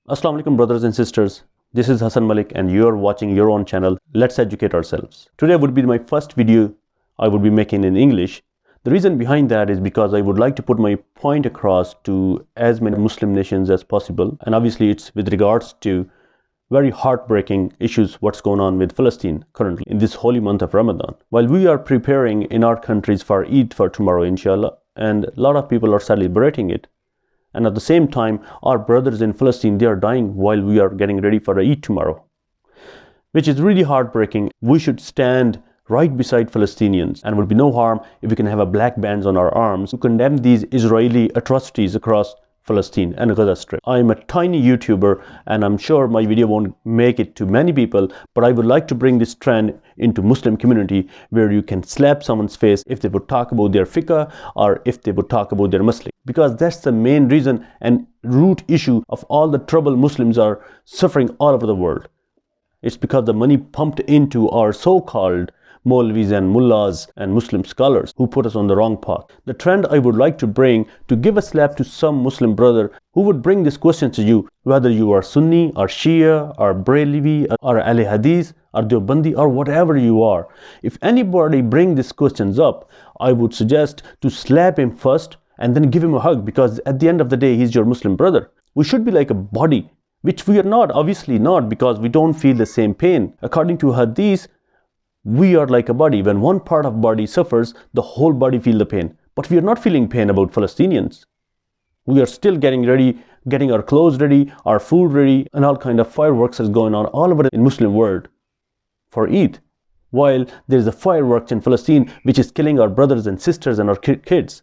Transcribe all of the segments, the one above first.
Assalamu alaikum brothers and sisters. This is Hassan Malik and you're watching your own channel, Let's Educate Ourselves. Today would be my first video I would be making in English. The reason behind that is because I would like to put my point across to as many Muslim nations as possible. And obviously it's with regards to very heartbreaking issues what's going on with Palestine currently in this holy month of Ramadan. While we are preparing in our countries for Eid for tomorrow inshallah, and a lot of people are celebrating it, and at the same time, our brothers in Palestine, they are dying while we are getting ready for Eid tomorrow, which is really heartbreaking. We should stand right beside Palestinians, and would be no harm if we can have a black bands on our arms to condemn these Israeli atrocities across Palestine and Gaza Strip. I'm a tiny YouTuber and I'm sure my video won't make it to many people, but I would like to bring this trend into Muslim community where you can slap someone's face if they would talk about their fiqh or if they would talk about their Muslim. Because that's the main reason and root issue of all the trouble Muslims are suffering all over the world. It's because the money pumped into our so-called Maulvis and Mullahs and Muslim scholars who put us on the wrong path. The trend I would like to bring to give a slap to some Muslim brother who would bring this question to you, whether you are Sunni or Shia or Brahlevi or Ahle Hadith or Deobandi or whatever you are. If anybody bring these questions up, I would suggest to slap him first and then give him a hug, because at the end of the day, he's your Muslim brother. We should be like a body, which we are not, obviously not, because we don't feel the same pain. According to Hadith, we are like a body. When one part of body suffers, the whole body feel the pain. But we are not feeling pain about Palestinians. We are still getting ready, getting our clothes ready, our food ready, and all kind of fireworks is going on all over in Muslim world for Eid. While there is a fireworks in Palestine which is killing our brothers and sisters and our kids.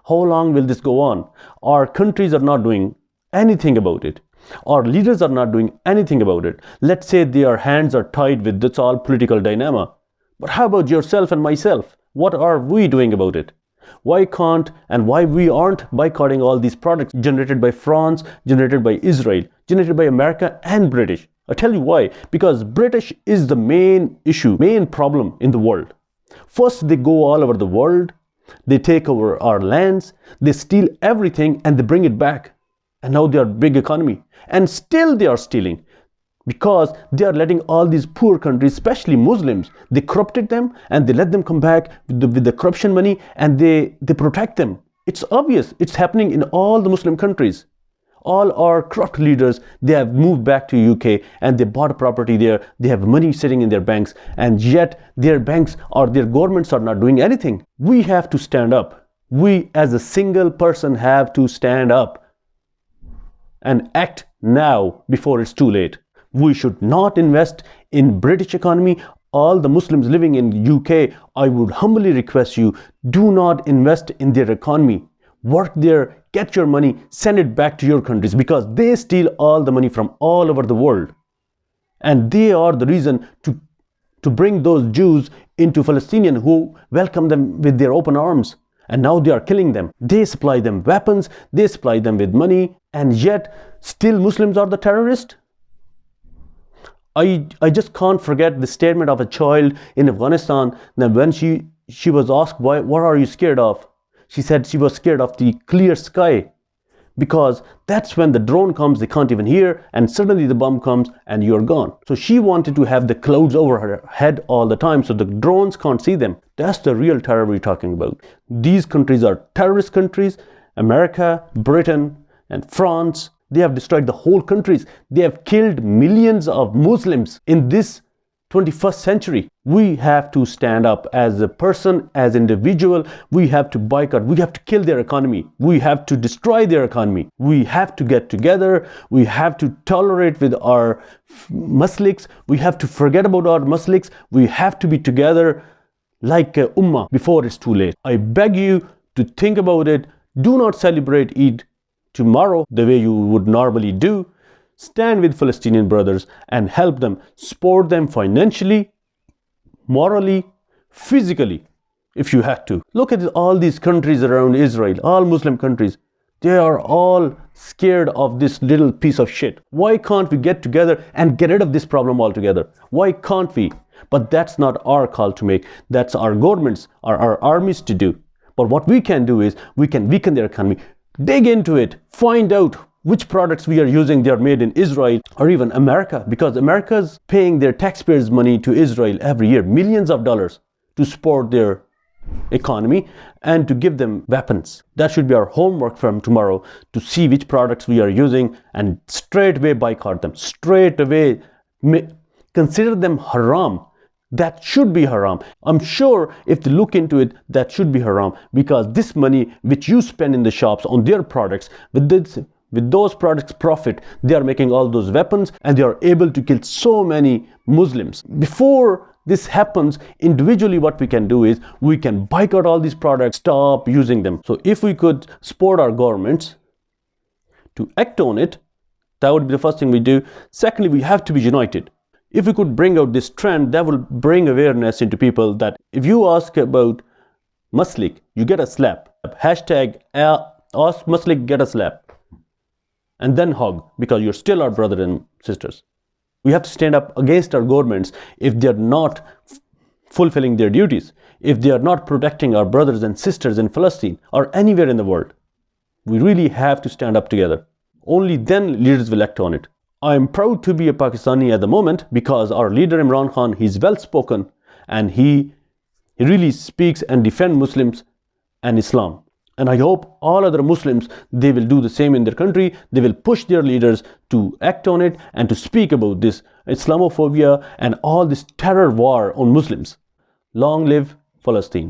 How long will this go on? Our countries are not doing anything about it. Our leaders are not doing anything about it. Let's say their hands are tied with this all political dilemma. But how about yourself and myself? What are we doing about it? Why can't and why we aren't boycotting all these products generated by France, generated by Israel, generated by America and British? I'll tell you why. Because British is the main issue, main problem in the world. First, they go all over the world. They take over our lands, they steal everything and they bring it back. And now they are big economy. And still they are stealing. Because they are letting all these poor countries, especially Muslims, they corrupted them and they let them come back with the corruption money and they protect them. It's obvious. It's happening in all the Muslim countries. All our corrupt leaders, they have moved back to UK and they bought a property there. They have money sitting in their banks, and yet their banks or their governments are not doing anything. We have to stand up. We as a single person have to stand up and act now before it's too late. We should not invest in British economy. All the Muslims living in UK, I would humbly request you, do not invest in their economy. Work there, get your money, send it back to your countries, because they steal all the money from all over the world. And they are the reason to bring those Jews into Palestinian who welcome them with their open arms. And now they are killing them. They supply them weapons, they supply them with money, and yet still Muslims are the terrorists. I just can't forget the statement of a child in Afghanistan that when she was asked, what are you scared of? She said she was scared of the clear sky, because that's when the drone comes, they can't even hear, and suddenly the bomb comes and you're gone. So she wanted to have the clouds over her head all the time so the drones can't see them. That's the real terror we're talking about. These countries are terrorist countries. America, Britain, and France, they have destroyed the whole countries. They have killed millions of Muslims in this 21st century. We have to stand up as a person, as individual. We have to boycott. We have to kill their economy. We have to destroy their economy. We have to get together. We have to tolerate with our Muslims. We have to forget about our Muslims. We have to be together like a ummah before it's too late. I beg you to think about it. Do not celebrate Eid tomorrow the way you would normally do. Stand with Palestinian brothers and help them, support them financially, morally, physically, if you had to. Look at all these countries around Israel, all Muslim countries. They are all scared of this little piece of shit. Why can't we get together and get rid of this problem altogether? Why can't we? But that's not our call to make. That's our governments, our armies to do. But what we can do is we can weaken their economy. Dig into it. Find out which products we are using, they are made in Israel or even America, because America's paying their taxpayers' money to Israel every year, millions of dollars, to support their economy and to give them weapons. That should be our homework from tomorrow, to see which products we are using and straight away boycott them, straight away consider them haram. That should be haram. I'm sure if they look into it, that should be haram, because this money which you spend in the shops on their products, with those products profit, they are making all those weapons and they are able to kill so many Muslims. Before this happens, individually what we can do is we can boycott all these products, stop using them. So if we could support our governments to act on it, that would be the first thing we do. Secondly, we have to be united. If we could bring out this trend, that will bring awareness into people that if you ask about Maslik, you get a slap. Hashtag ask Maslik, get a slap. And then hug, because you're still our brothers and sisters. We have to stand up against our governments if they are not fulfilling their duties, if they are not protecting our brothers and sisters in Palestine or anywhere in the world. We really have to stand up together. Only then leaders will act on it. I am proud to be a Pakistani at the moment, because our leader Imran Khan, he's well spoken and he really speaks and defends Muslims and Islam. And I hope all other Muslims, they will do the same in their country. They will push their leaders to act on it and to speak about this Islamophobia and all this terror war on Muslims. Long live Palestine.